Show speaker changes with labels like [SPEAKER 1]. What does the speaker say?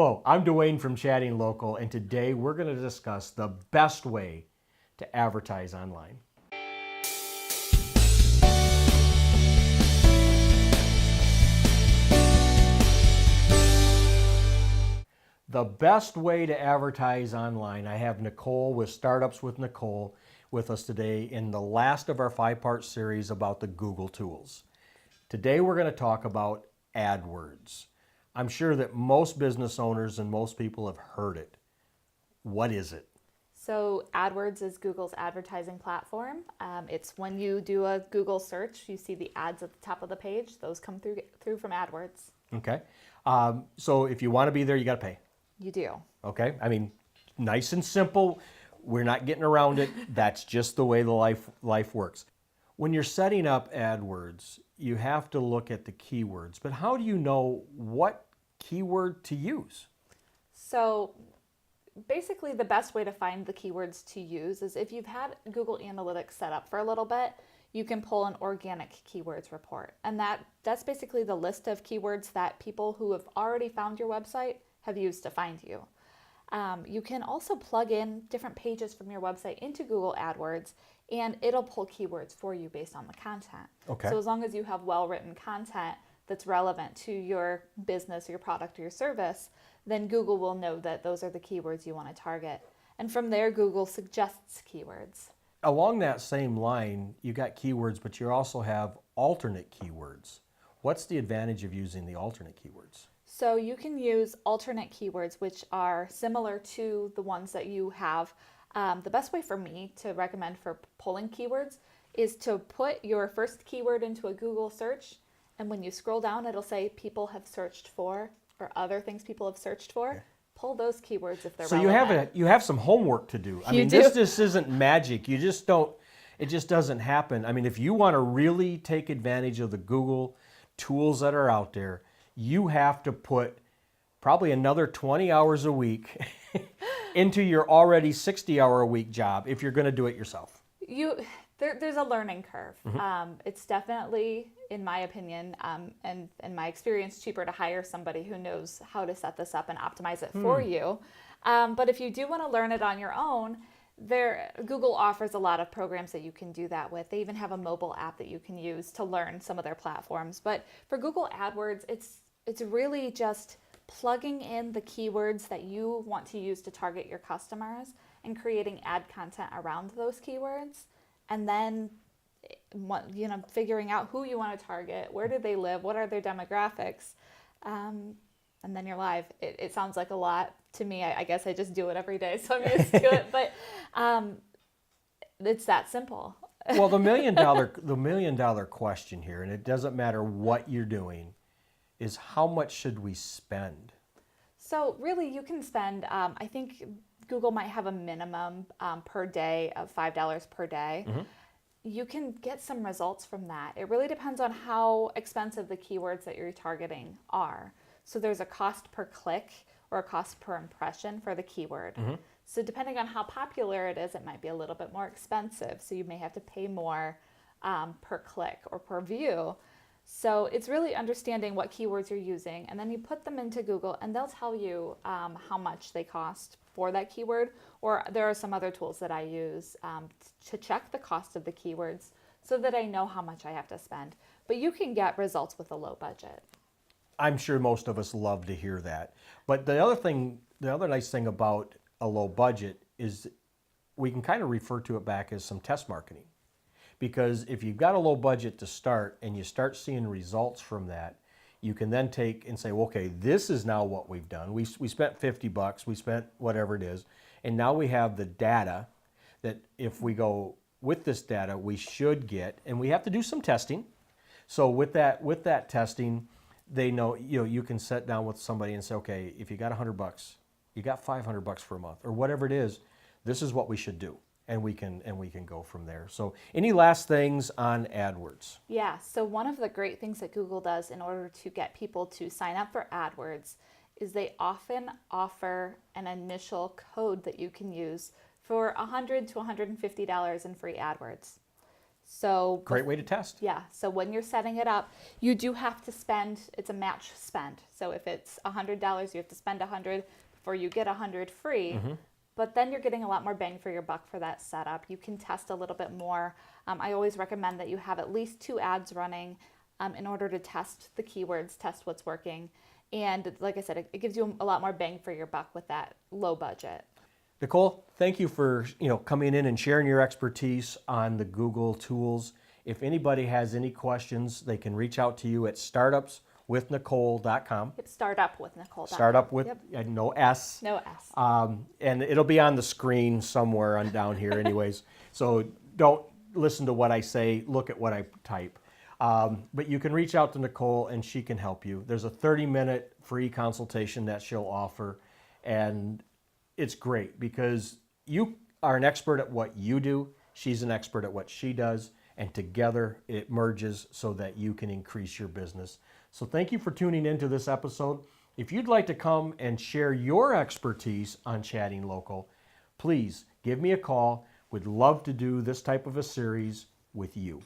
[SPEAKER 1] Oh, I'm Dwayne from Chatting Local, and today we're going to discuss the best way to advertise online. The best way to advertise online. I have Nicole with Startups with Nicole with us today in the last of our 5-part series about the Google tools. Today we're going to talk about Adwords. I'm sure that most business owners and most people have heard it. What is it?
[SPEAKER 2] So AdWords is Google's advertising platform. It's when you do a Google search, you see the ads at the top of the page. Those come through from AdWords.
[SPEAKER 1] Okay. So if you want to be there, you got to pay.
[SPEAKER 2] You do.
[SPEAKER 1] Okay. I mean, nice and simple. We're not getting around it. That's just the way the life works. When you're setting up AdWords, you have to look at the keywords. But how do you know what keyword to use?
[SPEAKER 2] So basically the best way to find the keywords to use is if you've had Google Analytics set up for a little bit, you can pull an organic keywords report. And that's basically the list of keywords that people who have already found your website have used to find you. You can also plug in different pages from your website into Google AdWords, and it'll pull keywords for you based on the content.
[SPEAKER 1] Okay.
[SPEAKER 2] So as long as you have well-written content that's relevant to your business, your product, or your service, then Google will know that those are the keywords you want to target. And from there, Google suggests keywords.
[SPEAKER 1] Along that same line, you got keywords, but you also have alternate keywords. What's the advantage of using the alternate keywords?
[SPEAKER 2] So you can use alternate keywords, which are similar to the ones that you have. The best way for me to recommend for pulling keywords is to put your first keyword into a Google search, and when you scroll down, it'll say people have searched for, or other things people have searched for. Okay. Pull those keywords if they're relevant.
[SPEAKER 1] You have some homework to do. I mean, this just isn't magic. You just don't, it just doesn't happen. I mean, if you want to really take advantage of the Google tools that are out there, you have to put probably another 20 hours a week into your already 60-hour-a-week job if you're going to do it yourself.
[SPEAKER 2] There's a learning curve. Mm-hmm. It's definitely, in my opinion, and my experience, cheaper to hire somebody who knows how to set this up and optimize it for you. But if you do want to learn it on your own, Google offers a lot of programs that you can do that with. They even have a mobile app that you can use to learn some of their platforms. But for Google AdWords, it's really just plugging in the keywords that you want to use to target your customers and creating ad content around those keywords. And then, figuring out who you want to target, where do they live, what are their demographics, and then you're live. It sounds like a lot to me. I guess I just do it every day, so I'm used to it. But it's that simple.
[SPEAKER 1] Well, the million dollar question here, and it doesn't matter what you're doing, is how much should we spend?
[SPEAKER 2] So really, you can spend. I think Google might have a minimum per day of $5 per day. Mm-hmm. You can get some results from that. It really depends on how expensive the keywords that you're targeting are. So there's a cost per click or a cost per impression for the keyword. Mm-hmm. So depending on how popular it is, it might be a little bit more expensive. So you may have to pay more per click or per view. So it's really understanding what keywords you're using, and then you put them into Google, and they'll tell you how much they cost for that keyword. Or there are some other tools that I use to check the cost of the keywords so that I know how much I have to spend. But you can get results with a low budget.
[SPEAKER 1] I'm sure most of us love to hear that. But the other nice thing about a low budget is we can kind of refer to it back as some test marketing. Because if you've got a low budget to start and you start seeing results from that, you can then take and say, well, okay, this is now what we've done. We spent $50, we spent whatever it is, and now we have the data that if we go with this data, we should get, and we have to do some testing. So with that testing, they know, you can sit down with somebody and say, okay, if you got $100, you got $500 for a month, or whatever it is, this is what we should do. And we can go from there. So any last things on AdWords?
[SPEAKER 2] Yeah, so one of the great things that Google does in order to get people to sign up for AdWords is they often offer an initial code that you can use for $100 to $150 in free AdWords. So
[SPEAKER 1] Great way to test.
[SPEAKER 2] yeah, so when you're setting it up, you do have to spend, it's a match spend. So if it's $100, you have to spend $100 before you get $100 free. But then you're getting a lot more bang for your buck for that setup. You can test a little bit more. I always recommend that you have at least 2 ads running in order to test the keywords, test what's working. And like I said, it gives you a lot more bang for your buck with that low budget.
[SPEAKER 1] Nicole, thank you for coming in and sharing your expertise on the Google tools. If anybody has any questions, they can reach out to you at startupswithnicole.com.
[SPEAKER 2] Yep, startup with Nicole.
[SPEAKER 1] Startup with
[SPEAKER 2] Yep.
[SPEAKER 1] no S.
[SPEAKER 2] No S.
[SPEAKER 1] And it'll be on the screen somewhere on down here anyways. So don't listen to what I say, look at what I type. But you can reach out to Nicole and she can help you. There's a 30-minute free consultation that she'll offer. And it's great because you are an expert at what you do. She's an expert at what she does. And together it merges so that you can increase your business. So thank you for tuning into this episode. If you'd like to come and share your expertise on Chatting Local, please give me a call. We'd love to do this type of a series with you.